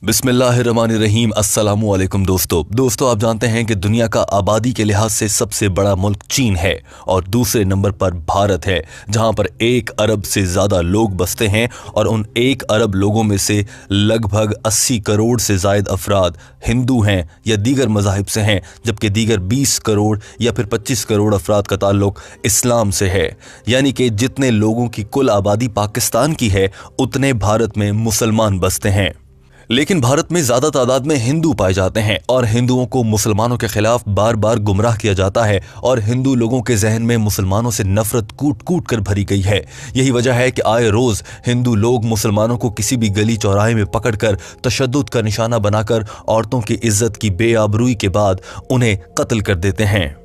बिस्मिल्लाहिर्रहमानिर्रहीम। अस्सलामुअलैकुम दोस्तों, आप जानते हैं कि दुनिया का आबादी के लिहाज से सबसे बड़ा मुल्क चीन है और दूसरे नंबर पर भारत है, जहां पर 1 अरब से ज़्यादा लोग बसते हैं और उन 1 अरब लोगों में से लगभग 80 करोड़ से ज़ायद अफराद हिंदू हैं या दीगर मज़ाहिब से हैं, जबकि दीगर 20 करोड़ या फिर 25 करोड़ अफराद का ताल्लुक इस्लाम से है। यानी कि जितने लोगों की कुल आबादी पाकिस्तान की है उतने भारत में मुसलमान बसते हैं। लेकिन भारत में ज़्यादा तादाद में हिंदू पाए जाते हैं और हिंदुओं को मुसलमानों के खिलाफ बार बार गुमराह किया जाता है और हिंदू लोगों के जहन में मुसलमानों से नफरत कूट कूट कर भरी गई है। यही वजह है कि आए रोज़ हिंदू लोग मुसलमानों को किसी भी गली चौराहे में पकड़कर तशद्दुद का निशाना बनाकर औरतों की इज्जत की बेआबरूई के बाद उन्हें कत्ल कर देते हैं।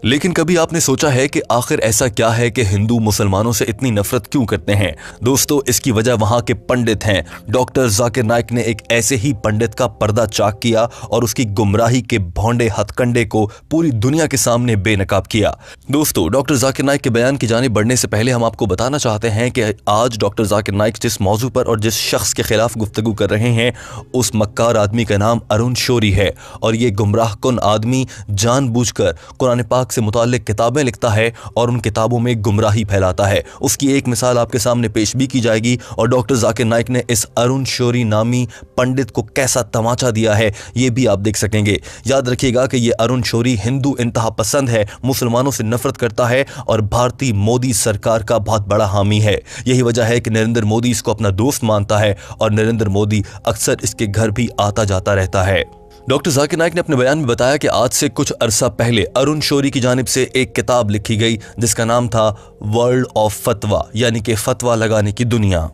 लेकिन कभी आपने सोचा है कि आखिर ऐसा क्या है कि हिंदू मुसलमानों से इतनी नफरत क्यों करते हैं? दोस्तों, इसकी वजह वहां के पंडित हैं। डॉक्टर जाकिर नाइक ने एक ऐसे ही पंडित का पर्दा चाक किया और उसकी गुमराही के भौंडे हथकंडे को पूरी दुनिया के सामने बेनकाब किया। दोस्तों, डॉक्टर जाकिर नाइक के बयान की जानिब बढ़ने से पहले हम आपको बताना चाहते हैं कि आज डॉक्टर जाकिर नाइक जिस मौजू पर और जिस शख्स के खिलाफ गुफ्तगू कर रहे हैं उस मक्कार आदमी का नाम अरुण शौरी है और ये गुमराह कुन आदमी जानबूझकर कुरान पाक से मुताल्लिक किताबें लिखता है और उन किताबों में गुमराही फैलाता है। उसकी एक मिसाल आपके सामने पेश भी की जाएगी और डॉक्टर जाकिर नाइक ने इस अरुण शौरी नामी पंडित को कैसा तमाचा दिया है ये भी आप देख सकेंगे। याद रखिएगा कि ये अरुण शौरी हिंदू इंतहा पसंद है, मुसलमानों से नफरत करता है और भारतीय मोदी सरकार का बहुत बड़ा हामी है। यही वजह है कि नरेंद्र मोदी इसको अपना दोस्त मानता है और नरेंद्र मोदी अक्सर इसके घर भी आता जाता रहता है। डॉक्टर जाकिर नाइक ने अपने बयान में बताया कि आज से कुछ अरसा पहले अरुण शौरी की जानिब से एक किताब लिखी गई जिसका नाम था वर्ल्ड ऑफ फतवा, यानी कि फतवा लगाने की दुनिया।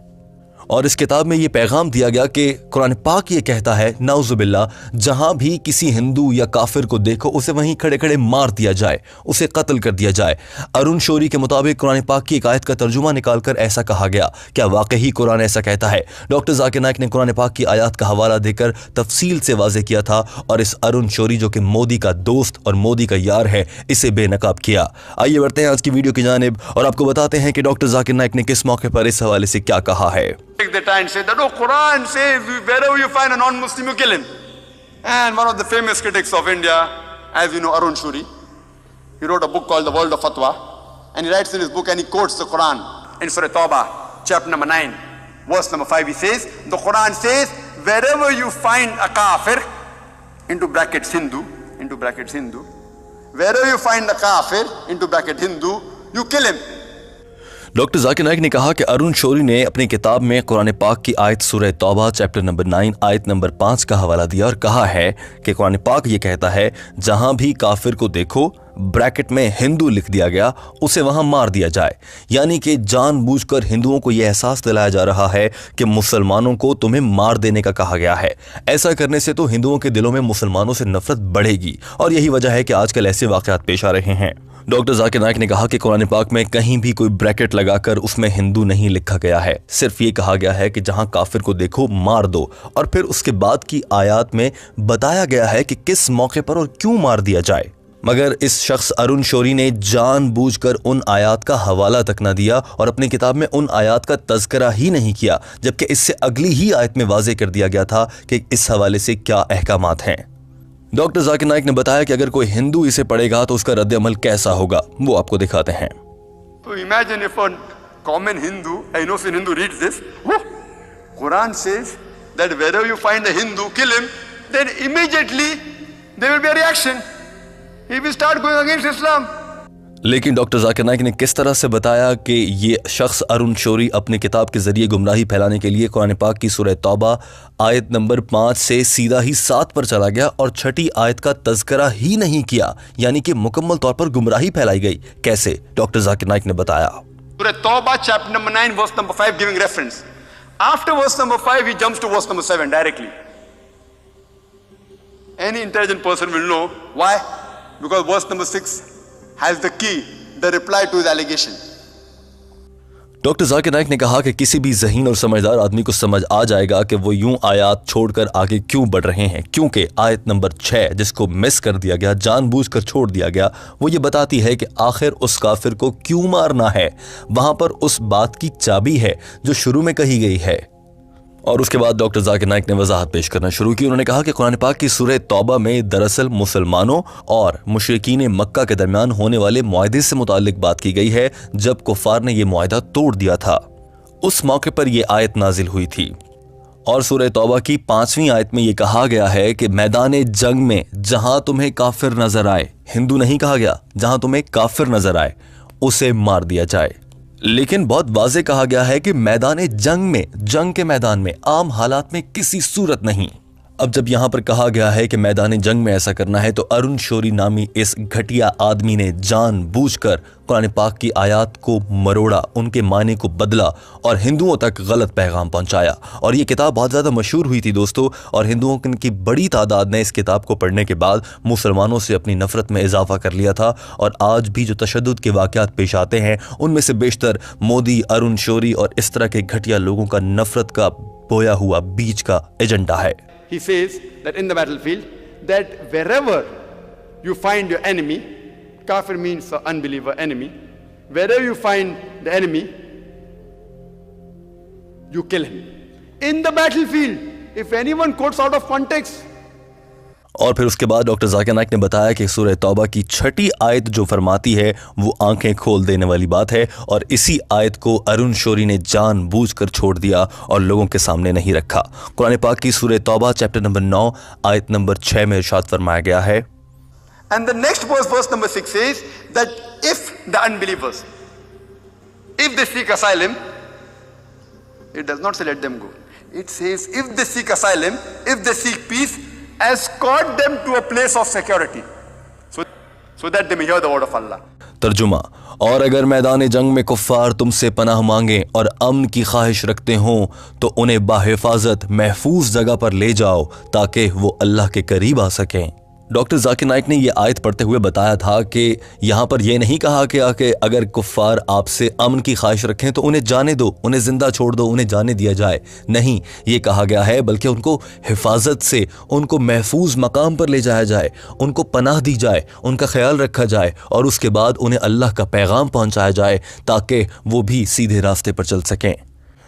और इस किताब में ये पैगाम दिया गया कि कुरान पाक ये कहता है, नाउजुबिल्लाह, जहां भी किसी हिंदू या काफिर को देखो उसे वहीं खड़े खड़े मार दिया जाए, उसे कत्ल कर दिया जाए। अरुण शौरी के मुताबिक कुरान पाक की एक आयत का तर्जुमा निकालकर ऐसा कहा गया। क्या वाकई कुरान ऐसा कहता है? डॉक्टर जाकिर नाइक ने कुरान पाक की आयत का हवाला देकर तफसील से वाज़ेह किया था और इस अरुण शौरी जो कि मोदी का दोस्त और मोदी का यार है इसे बेनकाब किया। आइए बढ़ते हैं आज की वीडियो की जानिब और आपको बताते हैं कि डॉक्टर जाकिर नाइक ने किस मौके पर इस हवाले से क्या कहा है। The time said that, oh, Quran says wherever you find a non-Muslim you kill him. And one of the famous critics of India, as you know, Arun Shuri, he wrote a book called The World of Fatwa, and he writes in his book and he quotes the Quran in Surah Tawbah, chapter number 9, verse number 5. He says, the Quran says, wherever you find a kafir, into brackets Hindu, wherever you find a kafir, into bracket Hindu, you kill him. Doctor Zakir Naik ने कहा कि अरुण शौरी ने अपनी किताब में कुरान पाक की आयत सूरह तौबा चैप्टर नंबर 9 आयत नंबर 5 का हवाला दिया और कहा है कि कुरान पाक ये कहता है, जहां भी काफिर को देखो ब्रैकेट में हिंदू लिख दिया गया, उसे वहां मार दिया जाए। यानी कि जानबूझकर हिंदुओं को यह एहसास दिलाया जा रहा है कि मुसलमानों को तुम्हें मार देने का कहा गया है। ऐसा करने से तो हिंदुओं के दिलों में मुसलमानों से नफरत बढ़ेगी और यही वजह है कि आजकल ऐसे वाकयात पेश आ रहे हैं। डॉक्टर जाकिर नाइक ने कहा कि कुरान पाक में कहीं भी कोई ब्रैकेट लगाकर उसमें हिंदू नहीं लिखा गया है, सिर्फ ये कहा गया है कि जहां काफिर को देखो मार दो और फिर उसके बाद की आयत में बताया गया है कि किस मौके पर और क्यों मार दिया जाए। मगर इस शख्स अरुण शौरी ने जानबूझकर उन आयात का हवाला तक न दिया और अपनी किताब में उन आयात का तज़किरा ही नहीं किया, जबकि इससे अगली ही आयत में वाज़ेह कर दिया गया था कि इस हवाले से क्या अहकामात हैं। डॉक्टर जाकिर नाइक ने बताया कि अगर कोई हिंदू इसे पढ़ेगा तो उसका रद्द अमल कैसा होगा, वो आपको दिखाते हैं। So imagine if a common Hindu, an innocent Hindu reads this, oh, Quran says that wherever you find a Hindu, kill him, then immediately there will be a reaction. He will start going against Islam. लेकिन doctor Zakir Naik ने किस तरह से बताया कि ये शख्स अरुण शौरी अपनी किताब के जरिए गुमराही फैलाने के लिए कुरान पाक की सूरह तौबा आयत नंबर 5 से सीधा ही 7 पर चला गया और छठी आयत का तज़किरा ही नहीं किया, यानी कि मुकम्मल तौर पर गुमराही फैलाई गई। कैसे? डॉक्टर जाकिर नाइक ने बताया। सूरह तौबा chapter number 9 verse number 5 giving reference. After verse number 5 he jumps to verse number 7 directly. Any intelligent person will know why, because verse number 6 has the key, the reply to his allegation. Doctor Zakir Naik ने कहा कि किसी भी ज़हीन और समझदार आदमी को समझ आ जाएगा कि वो यूं आयत छोड़कर आगे क्यों बढ़ रहे हैं, क्योंकि आयत नंबर 6 जिसको मिस कर दिया गया, जानबूझकर छोड़ दिया गया, वो ये बताती है कि आखिर उस काफिर को क्यों मारना है। वहां पर उस बात की चाबी है जो शुरू में कही गई है। और उसके बाद डॉक्टर जाकिर नाइक ने वजाहत पेश करना शुरू की। उन्होंने कहा कि कुरान पाक की सूरह तौबा में दरअसल मुसलमानों और मुशरिकीन मक्का के दरमियान होने वाले मुआहदे से मुताल्लिक बात की गई है, जब कुफार ने यह मुआहदा तोड़ दिया था। उस मौके पर यह आयत नाजिल हुई थी और सूरह तौबा की 5वीं आयत में यह कहा गया है कि मैदान जंग में जहां तुम्हें काफिर नजर आए, हिंदू नहीं कहा गया, जहां तुम्हें काफिर नजर आए उसे मार दिया जाए। लेकिन बहुत वाज़ेह कहा गया है कि मैदान जंग में, जंग के मैदान में, आम हालात में किसी सूरत नहीं। अब जब यहां पर कहा गया है कि मैदान जंग में ऐसा करना है, तो अरुण शौरी नामी इस घटिया आदमी ने जानबूझकर कुरान पाक की आयत को मरोड़ा, उनके माने को बदला और हिंदुओं तक गलत पैगाम पहुंचाया। और ये किताब बहुत ज़्यादा मशहूर हुई थी दोस्तों, और हिंदुओं की बड़ी तादाद ने इस किताब को पढ़ने के बाद मुसलमानों से अपनी नफरत में इजाफा कर लिया था। और आज भी जो तशद्दुद के वाक़यात पेश आते हैं, उनमें से बेशतर मोदी, अरुण शौरी और इस तरह के घटिया लोगों का नफरत का बोया हुआ बीज का एजेंडा है। He says that in the battlefield, that wherever you find your enemy, kafir means an unbeliever enemy, wherever you find the enemy, you kill him. In the battlefield, if anyone quotes out of context, और फिर उसके बाद doctor Zakir Naik ने बताया कि सूरह तौबा की 6ठी आयत जो फरमाती है वो आंखें खोल देने वाली बात है, और इसी आयत को अरुण शौरी ने जानबूझकर छोड़ दिया और लोगों के सामने नहीं रखा। कुरान पाक की सूरह तौबा चैप्टर नंबर 9 आयत नंबर 6 में इरशाद फरमाया गया है, and the next verse number 6 says that if the unbelievers, if they seek asylum, it does not say let them go. It says if they seek asylum, if they seek peace, escort them to a place of security, so that they may hear the word of Allah. तर्जुमा, और अगर मैदान जंग में कुफ्फार तुमसे पनाह मांगे और अमन की ख्वाहिश रखते हों तो उन्हें बाहिफाजत महफूज जगह पर ले जाओ ताकि वो अल्लाह के करीब आ सकें। डॉक्टर जाकिर नाइक ने यह आयत पढ़ते हुए बताया था कि यहाँ पर यह नहीं कहा गया कि अगर कुफ्फार आपसे अमन की ख्वाहिश रखें तो उन्हें जाने दो, उन्हें जिंदा छोड़ दो, उन्हें जाने दिया जाए। नहीं, ये कहा गया है बल्कि उनको हिफाजत से, उनको महफूज मकाम पर ले जाया जाए, उनको पनाह दी जाए, उनका ख्याल रखा जाए और उसके बाद उन्हें अल्लाह का पैगाम पहुँचाया जाए ताकि वो भी सीधे रास्ते पर चल सकें।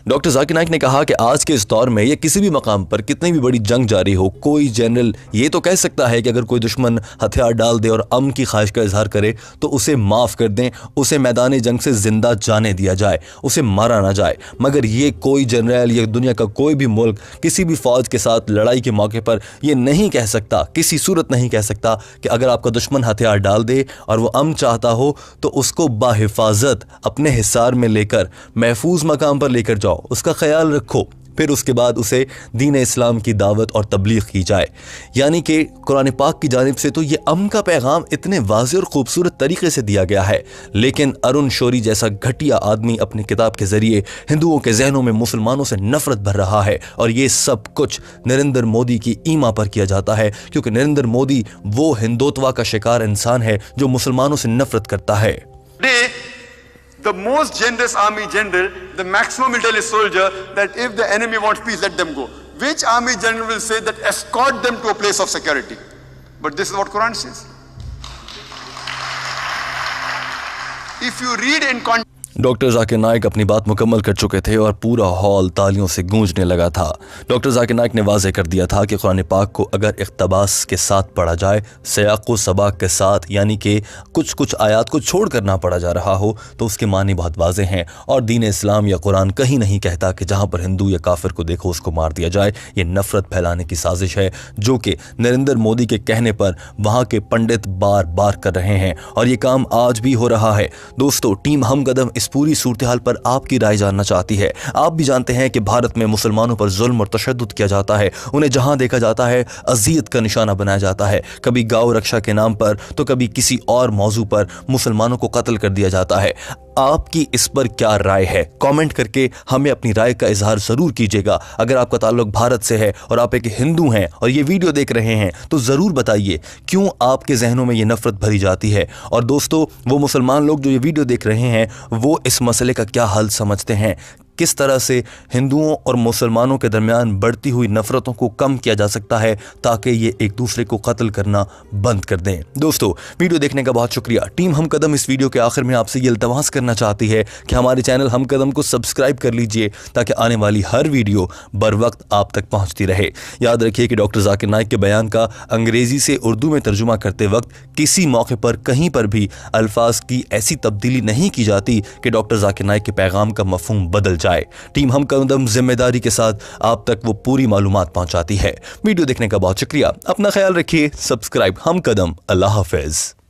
डॉक्टर जाकिर नाइक ने कहा कि आज के इस दौर में या किसी भी मकाम पर कितनी भी बड़ी जंग जारी हो, कोई जनरल ये तो कह सकता है कि अगर कोई दुश्मन हथियार डाल दे और अमन की ख्वाहिश का इजहार करे तो उसे माफ़ कर दें, उसे मैदान जंग से ज़िंदा जाने दिया जाए, उसे मारा ना जाए। मगर ये कोई जनरल या दुनिया का कोई भी मुल्क किसी भी फ़ौज के साथ लड़ाई के मौके पर ये नहीं कह सकता, किसी सूरत नहीं कह सकता कि अगर आपका दुश्मन हथियार डाल दे और वो अमन चाहता हो तो उसको बाहिफाजत अपने हिसार में लेकर महफूज मकाम पर लेकर जाओ, उसका ख्याल रखो, फिर उसके बाद उसे दीन इस्लाम की दावत और तबलीग की जाए। यानी कि कुरान पाक की जानिब से तो ये अमन का पैगाम इतने वाज़ेह और ख़ूबसूरत तरीके से दिया गया है, लेकिन अरुण शौरी जैसा घटिया आदमी अपनी किताब के ज़रिए हिंदुओं के जहनों में मुसलमानों से नफ़रत भर रहा है। और ये सब कुछ नरेंद्र मोदी की ईमा पर किया जाता है, क्योंकि नरेंद्र मोदी वो हिंदुत्वा का शिकार इंसान है जो मुसलमानों से नफ़रत करता है। The most generous army general, the maximum will tell his soldier that if the enemy wants peace, let them go. Which army general will say that escort them to a place of security? But this is what Quran says. If you read in context, doctor Zakir Naik अपनी बात मुकम्मल कर चुके थे और पूरा hall तालियों से गूंजने लगा था। डॉक्टर जाकिर नाइक ने वाज़ेह कर दिया था कि कुरान पाक को अगर इक़्तिबास के साथ पढ़ा जाए, सियाक़ व सबाक़ के साथ, यानी कि कुछ कुछ आयात को छोड़ कर ना पढ़ा जा रहा हो, तो उसके मानी बहुत वाज़ेह हैं। और दीन इस्लाम या कुरान कहीं नहीं कहता कि जहाँ पर हिंदू या काफिर को देखो उसको मार दिया जाए। ये नफ़रत फैलाने की साजिश है जो कि नरेंद्र मोदी के कहने पर वहाँ के पंडित बार बार कर रहे हैं, और ये काम आज भी हो रहा है। दोस्तों, टीम हम कदम इस पूरी सूरत हाल पर आपकी राय जानना चाहती है। आप भी जानते हैं कि भारत में मुसलमानों पर जुल्म और तशद्दुद किया जाता है, उन्हें जहां देखा जाता है अज़ियत का निशाना बनाया जाता है। कभी गौ रक्षा के नाम पर तो कभी किसी और मौजू पर मुसलमानों को कत्ल कर दिया जाता है। आपकी इस पर क्या राय है? कमेंट करके हमें अपनी राय का इजहार ज़रूर कीजिएगा। अगर आपका ताल्लुक भारत से है और आप एक हिंदू हैं और ये वीडियो देख रहे हैं तो ज़रूर बताइए क्यों आपके जहनों में ये नफ़रत भरी जाती है। और दोस्तों, वो मुसलमान लोग जो ये वीडियो देख रहे हैं वो इस मसले का क्या हल समझते हैं? किस तरह से हिंदुओं और मुसलमानों के दरमियान बढ़ती हुई नफरतों को कम किया जा सकता है ताकि ये एक दूसरे को कत्ल करना बंद कर दें। दोस्तों, वीडियो देखने का बहुत शुक्रिया। टीम हम कदम इस वीडियो के आखिर में आपसे ये इल्तमास करना चाहती है कि हमारे चैनल हम कदम को सब्सक्राइब कर लीजिए ताकि आने वाली हर वीडियो बर वक्त आप तक पहुंचती रहे। याद रखिए कि डॉक्टर जाकिर नाइक के बयान का अंग्रेजी से उर्दू में तर्जुमा करते वक्त किसी मौके पर कहीं पर भी अल्फाज की ऐसी तब्दीली नहीं की जाती कि डॉक्टर जाकिर नाइक के पैगाम का मफहूम बदल जाए। टीम हम कदम जिम्मेदारी के साथ आप तक वो पूरी मालूमात पहुंचाती है। वीडियो देखने का बहुत शुक्रिया। अपना ख्याल रखिए। सब्सक्राइब हम कदम। अल्लाह हाफिज।